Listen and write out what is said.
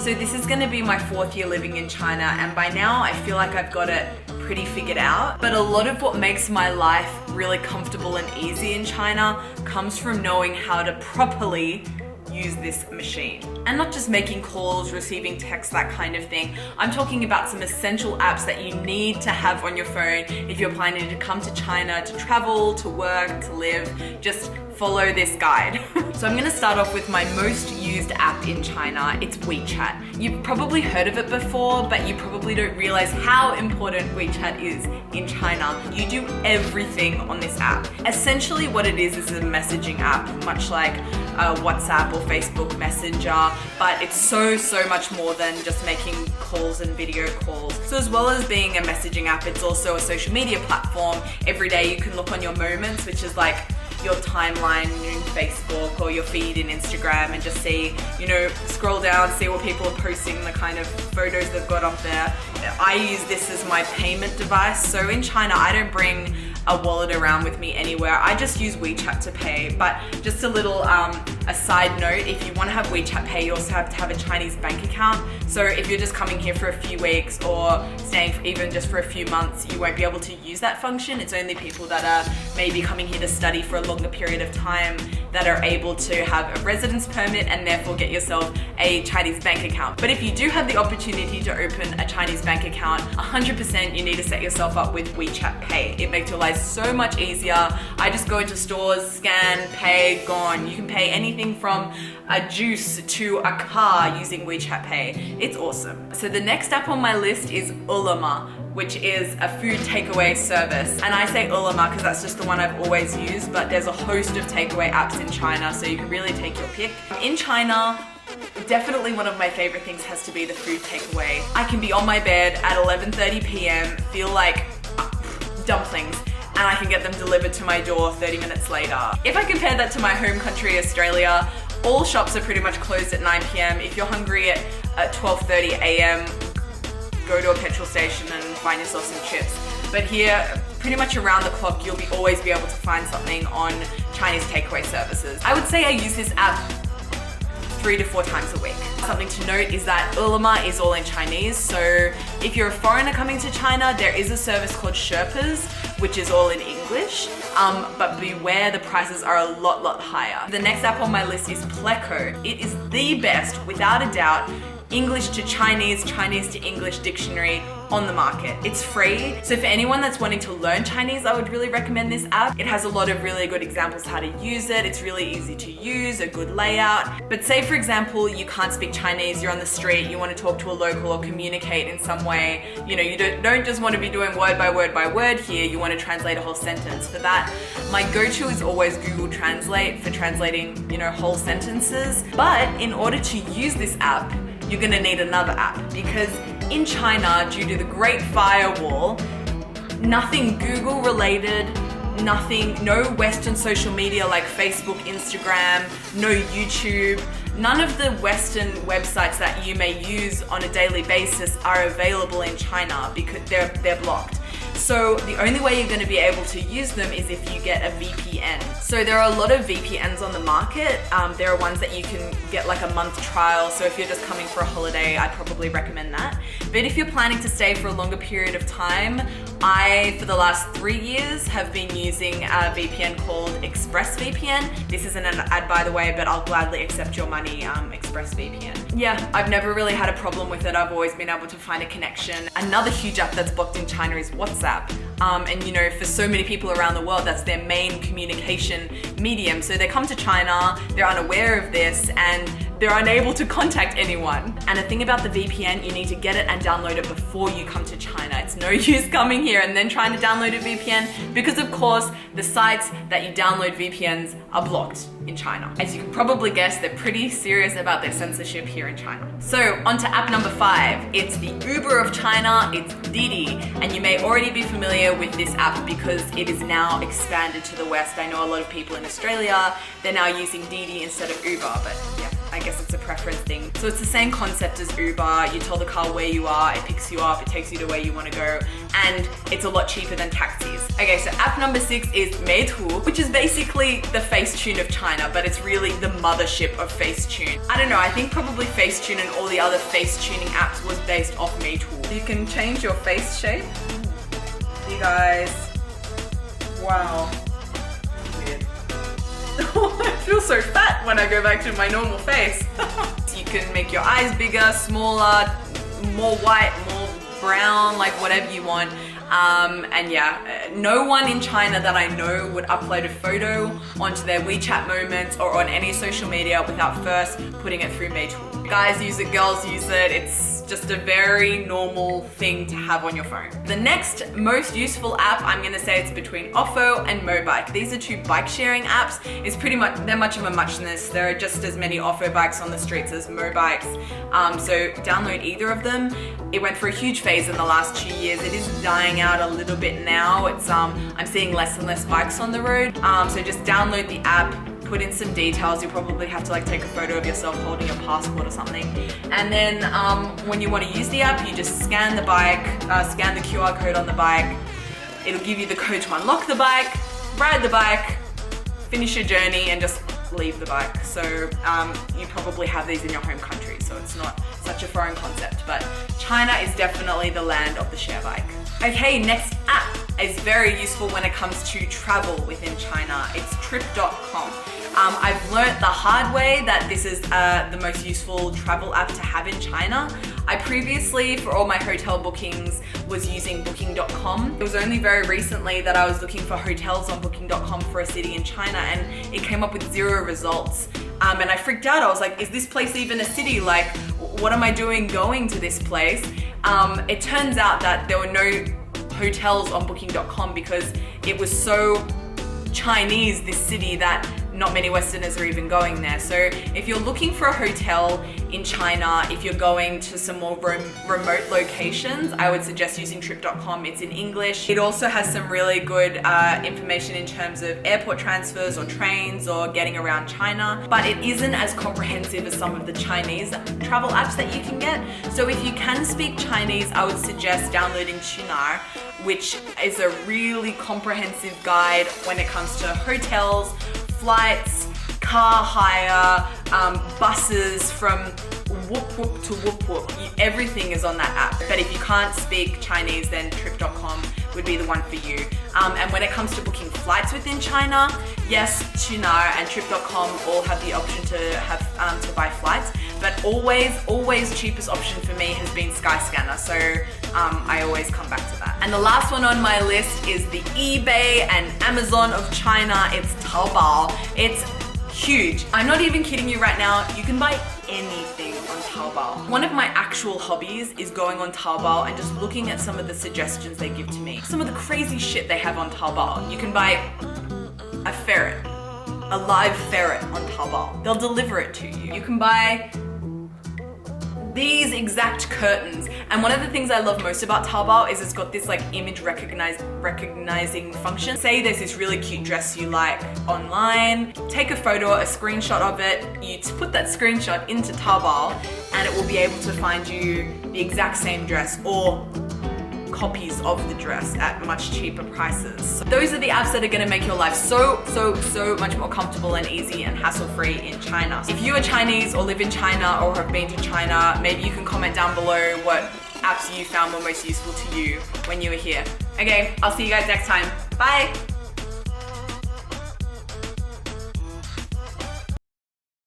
So this is gonna be my 4th year living in China, and by now I feel like I've got it pretty figured out. But a lot of what makes my life really comfortable and easy in China comes from knowing how to properly use this machine. And not just making calls, receiving texts, that kind of thing. I'm talking about some essential apps that you need to have on your phone if you're planning to come to China to travel, to work, to live. Just follow this guide. So I'm gonna start off with my most used app in China. It's WeChat. You've probably heard of it before, but you probably don't realize how important WeChat is in China. You do everything on this app. Essentially what it is a messaging app, much like WhatsApp or Facebook Messenger, but it's so much more than just making calls and video calls. So as well as being a messaging app, it's also a social media platform. Every day you can look on your moments, which is like your timeline in Facebook or your feed in Instagram, and just see, scroll down, see what people are posting, the kind of photos they've got up there. I use this as my payment device. So in China, I don't bring a wallet around with me anywhere. I just use WeChat to pay. But just a little a side note, if you want to have WeChat Pay, you also have to have a Chinese bank account. So if you're just coming here for a few weeks or staying even just for a few months, you won't be able to use that function. It's only people that are maybe coming here to study for a longer period of time that are able to have a residence permit and therefore get yourself a Chinese bank account. But if you do have the opportunity to open a Chinese bank account, 100% you need to set yourself up with WeChat Pay. It makes your life so much easier. I just go into stores, scan, pay, gone. You can pay anything from a juice to a car using WeChat Pay. It's awesome. So the next app on my list is Aloma, which is a food takeaway service. And I say Aloma because that's just the one I've always used, but there's a host of takeaway apps in China, so you can really take your pick. In China, definitely one of my favorite things has to be the food takeaway. I can be on my bed at 11:30 p.m, feel like dumplings, and I can get them delivered to my door 30 minutes later. If I compare that to my home country, Australia, all shops are pretty much closed at 9 p.m. If you're hungry at 12:30 a.m, go to a petrol station and find yourself some chips. But here, pretty much around the clock, you'll always be able to find something on Chinese takeaway services. I would say I use this app 3 to 4 times a week. Something to note is that Aloma is all in Chinese, so if you're a foreigner coming to China, there is a service called Sherpas, which is all in English, but beware, the prices are a lot higher. The next app on my list is Pleco. It is the best, without a doubt, English to Chinese, Chinese to English dictionary on the market. It's free, so for anyone that's wanting to learn Chinese, I would really recommend this app. It has a lot of really good examples how to use it. It's really easy to use, a good layout. But say for example, you can't speak Chinese, you're on the street, you want to talk to a local or communicate in some way, you don't just want to be doing word by word here, you want to translate a whole sentence. For that, my go-to is always Google Translate for translating, whole sentences. But in order to use this app, you're gonna need another app, because in China, due to the Great Firewall, nothing Google related, no Western social media like Facebook, Instagram, no YouTube, none of the Western websites that you may use on a daily basis are available in China because they're blocked. So the only way you're going to be able to use them is if you get a VPN. So there are a lot of VPNs on the market. There are ones that you can get like a month trial. So if you're just coming for a holiday, I'd probably recommend that. But if you're planning to stay for a longer period of time, for the last 3 years, have been using a VPN called ExpressVPN. This isn't an ad, by the way, but I'll gladly accept your money, ExpressVPN. Yeah, I've never really had a problem with it. I've always been able to find a connection. Another huge app that's blocked in China is WhatsApp. And for so many people around the world, that's their main communication medium. So they come to China, they're unaware of this, and they're unable to contact anyone. And the thing about the VPN, you need to get it and download it before you come to China. It's no use coming here and then trying to download a VPN, because of course, the sites that you download VPNs are blocked in China. As you can probably guess, they're pretty serious about their censorship here in China. So on to app number 5. It's the Uber of China, it's Didi. And you may already be familiar with this app because it is now expanded to the West. I know a lot of people in Australia, they're now using Didi instead of Uber, but yeah, I guess it's a preference thing. So it's the same concept as Uber. You tell the car where you are, it picks you up, it takes you to where you want to go, and it's a lot cheaper than taxis. Okay, so app number 6 is Meipai, which is basically the Facetune of China, but it's really the mothership of Facetune. I don't know, I think probably Facetune and all the other face tuning apps was based off Meipai. You can change your face shape. You guys, wow. Weird. I feel so fat when I go back to my normal face. You can make your eyes bigger, smaller, more white, more brown, like whatever you want. And yeah, no one in China that I know would upload a photo onto their WeChat moments or on any social media without first putting it through Meipai. Guys use it, girls use it. It's just a very normal thing to have on your phone. The next most useful app, I'm gonna say it's between Ofo and Mobike. These are 2 bike sharing apps. It's pretty much, they're much of a muchness. There are just as many Ofo bikes on the streets as Mobikes. So download either of them. It went through a huge phase in the last 2 years. It is dying out a little bit now. It's I'm seeing less and less bikes on the road. So just download the app, put in some details. You'll probably have to like take a photo of yourself holding your passport or something. And then when you want to use the app, you just scan the bike, scan the QR code on the bike. It'll give you the code to unlock the bike, ride the bike, finish your journey, and just leave the bike. So you probably have these in your home country, so it's not such a foreign concept, but China is definitely the land of the share bike. Okay, next app is very useful when it comes to travel within China. It's Tripcom. I've learnt the hard way that this is the most useful travel app to have in China. I previously, for all my hotel bookings, was using booking.com. It was only very recently that I was looking for hotels on booking.com for a city in China, and it came up with 0 results. And I freaked out. I was like, is this place even a city? Like, what am I doing going to this place? It turns out that there were no hotels on booking.com because it was so Chinese, this city, that not many Westerners are even going there. So if you're looking for a hotel in China, if you're going to some more remote locations, I would suggest using Trip.com. It's in English. It also has some really good information in terms of airport transfers or trains or getting around China, but it isn't as comprehensive as some of the Chinese travel apps that you can get. So if you can speak Chinese, I would suggest downloading Qunar, which is a really comprehensive guide when it comes to hotels, flights, car hire, buses from whoop whoop to whoop whoop. Everything is on that app. But if you can't speak Chinese, then Trip.com would be the one for you. And when it comes to booking flights within China, yes, Qunar and Trip.com all have the option to have to buy flights. But always cheapest option for me has been Skyscanner. So I always come back to that. And the last one on my list is the eBay and Amazon of China. It's Taobao. It's huge. I'm not even kidding you right now. You can buy anything on Taobao. One of my actual hobbies is going on Taobao and just looking at some of the suggestions they give to me. Some of the crazy shit they have on Taobao. You can buy a ferret, a live ferret on Taobao. They'll deliver it to you. You can buy these exact curtains. And one of the things I love most about Taobao is it's got this like image recognizing function. Say there's this really cute dress you like online, take a photo, a screenshot of it, you put that screenshot into Taobao and it will be able to find you the exact same dress or copies of the dress at much cheaper prices. So those are the apps that are going to make your life so much more comfortable and easy and hassle-free in China. If you are Chinese or live in China or have been to China, maybe you can comment down below what apps you found were most useful to you when you were here. Okay, I'll see you guys next time. Bye!